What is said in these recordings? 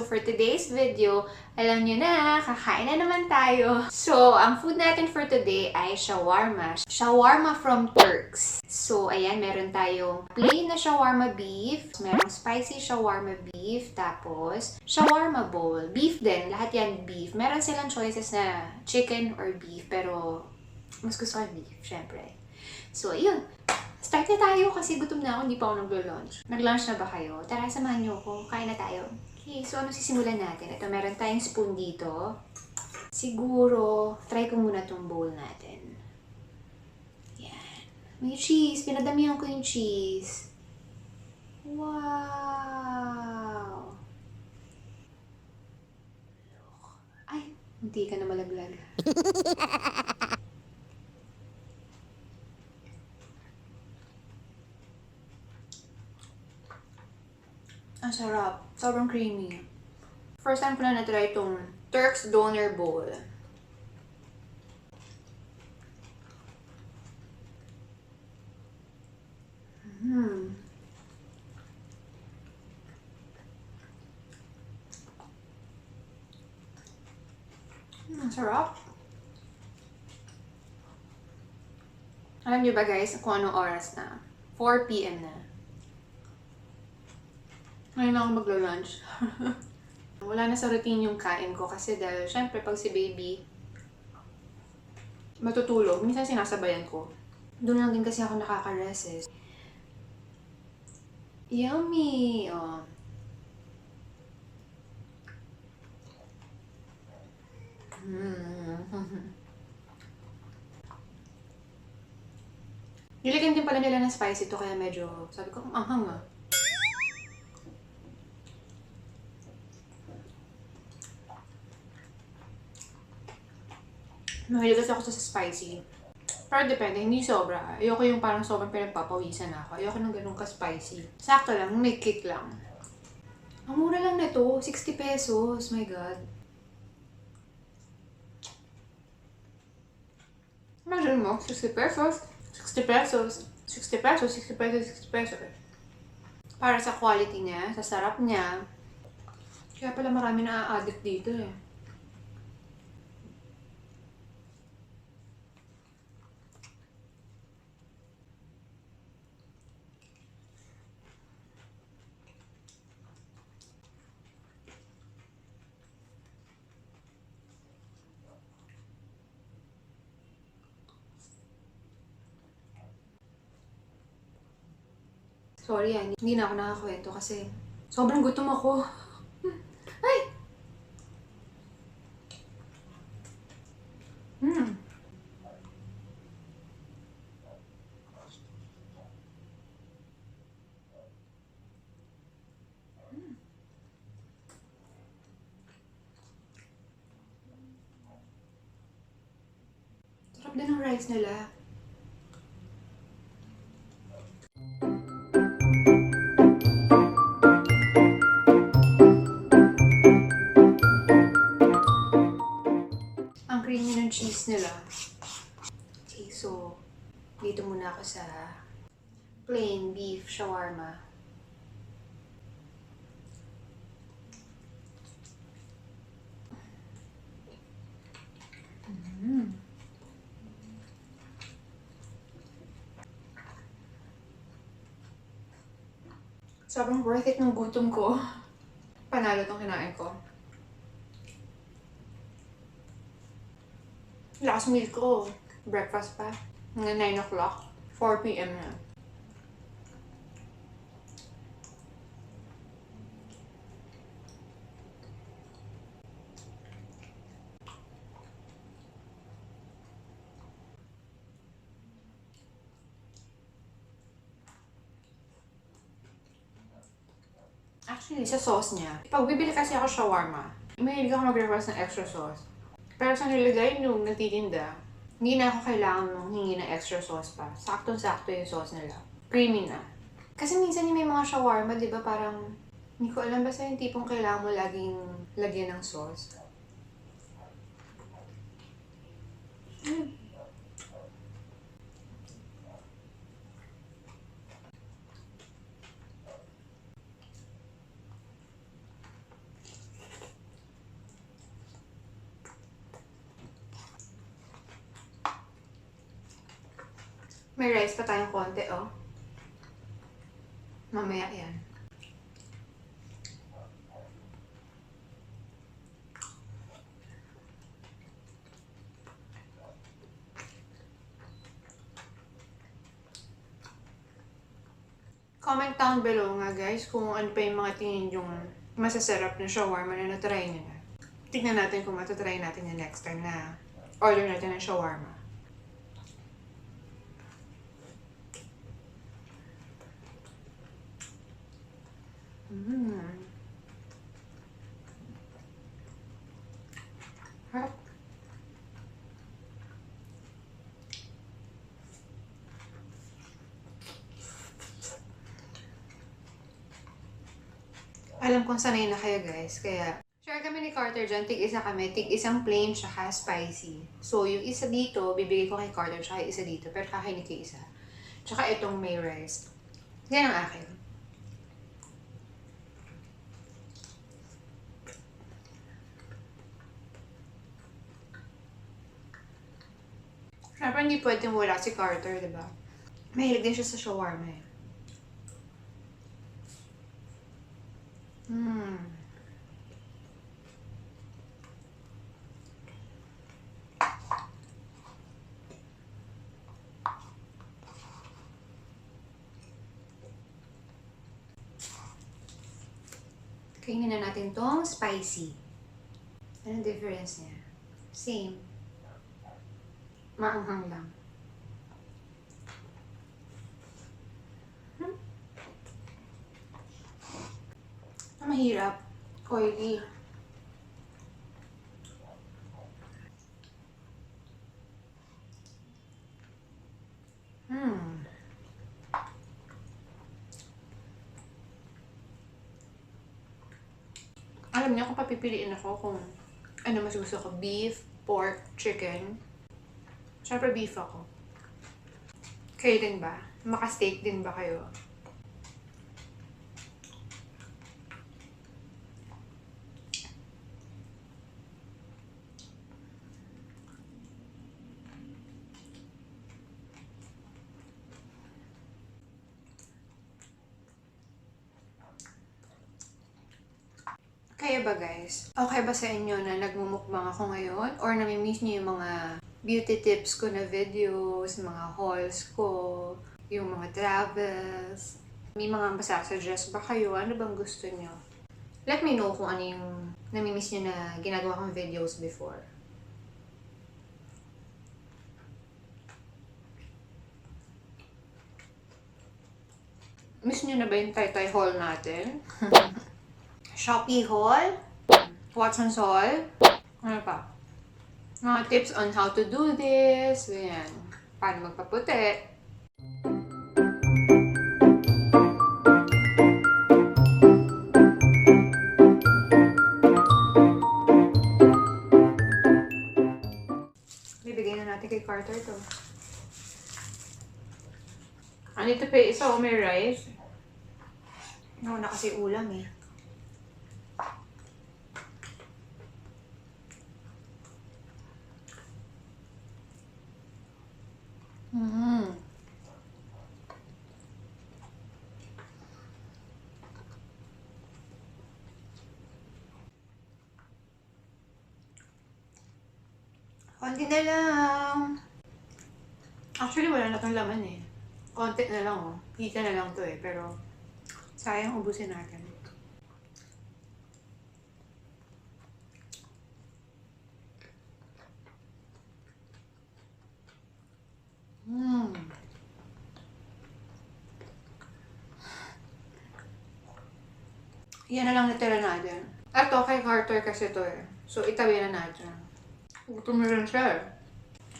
for today's video, alam nyo na, kakain na naman tayo. So, ang food natin for today ay shawarma. Shawarma from Turks. So, ayan, meron tayong plain na shawarma beef, merong spicy shawarma beef, tapos shawarma bowl. Beef din, lahat yan beef. Meron silang choices na chicken or beef, pero mas gusto ko beef, syempre. So, ayun. Start na tayo kasi gutom na ako, hindi pa ako naglo-lunch. Nag-lunch na ba kayo? Tara, samahan niyo ako. Kain na tayo. Okay, so ano sisimulan natin? Ito, meron tayong spoon dito. Siguro, try ko muna tong bowl natin. Yan. May cheese. Pinadamihan ko yung cheese. Wow! Ay, hindi ka na malaglag. Ang sarap. Sobrang creamy. First time ko na na-try itong Turks Doner Bowl. Ang sarap. Alam niyo ba guys kung anong oras na? 4 PM na. Ngayon ako maglo-lunch. Wala na sa routine yung kain ko kasi dahil syempre pag si baby matutulog, minsan sinasabayan ko. Doon lang din kasi ako nakaka-rest eh. Yummy! Oh. Nilagyan din pala nila ng spicy to kaya medyo, sabi ko, anghang ah. Mahilig kasi ako sa spicy. Pero depende, hindi sobra. Ayoko yung parang sobrang pinagpapawisan ako. Ayoko ng ganun ka-spicy. Sakto lang, may kick lang. Ang mura lang nito, 60 pesos. My God. Imagine mo, 60 pesos. 60 pesos. 60 pesos, 60 pesos, 60 pesos. Para sa quality niya, sa sarap niya. Kaya pala marami na-addict dito eh. Sorry hindi na ako nakakwento kasi sobrang gutom ako. Ay! Sarap din ang rice nila. Ang creamy ng cheese nila. Okay, so dito muna ako sa plain beef shawarma. Sobrang worth it ng gutom ko. Panalo tong kinain ko. Last meal ko, breakfast pa. Hanggang 9 o'clock, 4 PM na. Actually, sa sauce niya, pag bibili kasi ako shawarma, mahilig ako mag-request ng extra sauce. Pero sa nilagay nung nagtitinda, hindi na ako kailangan nung hingi ng extra sauce pa. Saktong-sakto yung sauce nila. Creamy na. Kasi minsan yung may mga shawarma, di ba parang, hindi ko alam basta yung tipong kailangan mo laging lagyan ng sauce. May rice pa tayong konti, oh. Mamaya yan. Comment down below nga guys kung ano pa yung mga tingin yung masasarap na shawarma na natry nyo na. Tignan natin kung matatry natin yung next time na order natin ng shawarma. Harap. Alam kong sanay na kayo guys, kaya share kami ni Carter dyan, tig-isa kami, tig-isang plain tsaka spicy. So yung isa dito, bibigay ko kay Carter tsaka yung isa dito, pero kakainin ko yung isa. Tsaka itong may rice. Yan ang akin. Siyempre hindi pwedeng wala si Carter, diba? Mahilig din siya sa shawarma eh. Kainin na natin tong spicy. Anong difference niya? Same. Maanghang lang. Mahirap. Oily. Alam niyo kung papipiliin ako kung ano mas gusto ko, beef, pork, chicken. Siyempre beef ako. Kayo din ba? Maka-steak din ba kayo? Kaya ba guys, okay ba sa inyo na nagmumukbang ako ngayon? Or namimiss niyo yung mga beauty tips ko na videos, mga hauls ko, yung mga travels? May mga masasuggest ba kayo? Ano bang gusto niyo? Let me know kung ano yung namimiss niyo na ginagawa kong videos before. Miss niyo na ba yung Tay-Tay haul natin? Shopee haul, Watson's haul, ano pa? Mga tips on how to do this, yan. Paano magpaputi. Bibigay na natin kay Carter to. Andito pa yung isa, may rice. Nauna kasi ulam eh. Konti na lang. Actually, wala na itong laman eh. Konti na lang oh. Hika na lang to eh. Pero, sayang ubusin natin. Yan na lang natira natin. Ito, kay Carter kasi to eh. So, itabi na natin. Gutom na rin siya.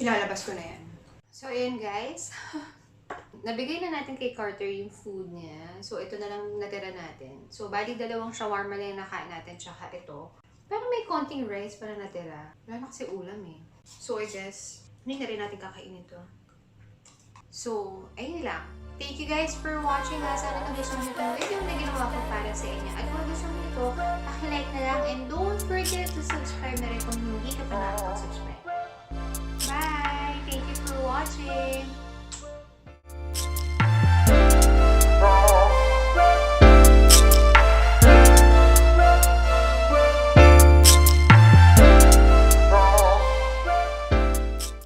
Ilalabas ko na yan. So, ayan guys. Nabigay na natin kay Carter yung food niya. So, ito na lang natira natin. So, bali dalawang shawarma lang yung nakain natin, tsaka ito. Pero may konting rice pa na natira. Wala na kasi ulam eh. So, I guess, hindi na rin natin kakainin ito. So, ayun lang. Thank you guys for watching. Sana nagustuhan nyo itong video na ginawa ko para sa inyo. At kung gusto mo ito, paki-like na lang. And don't forget to subscribe na rin kung hindi ka pa nakapag-subscribe.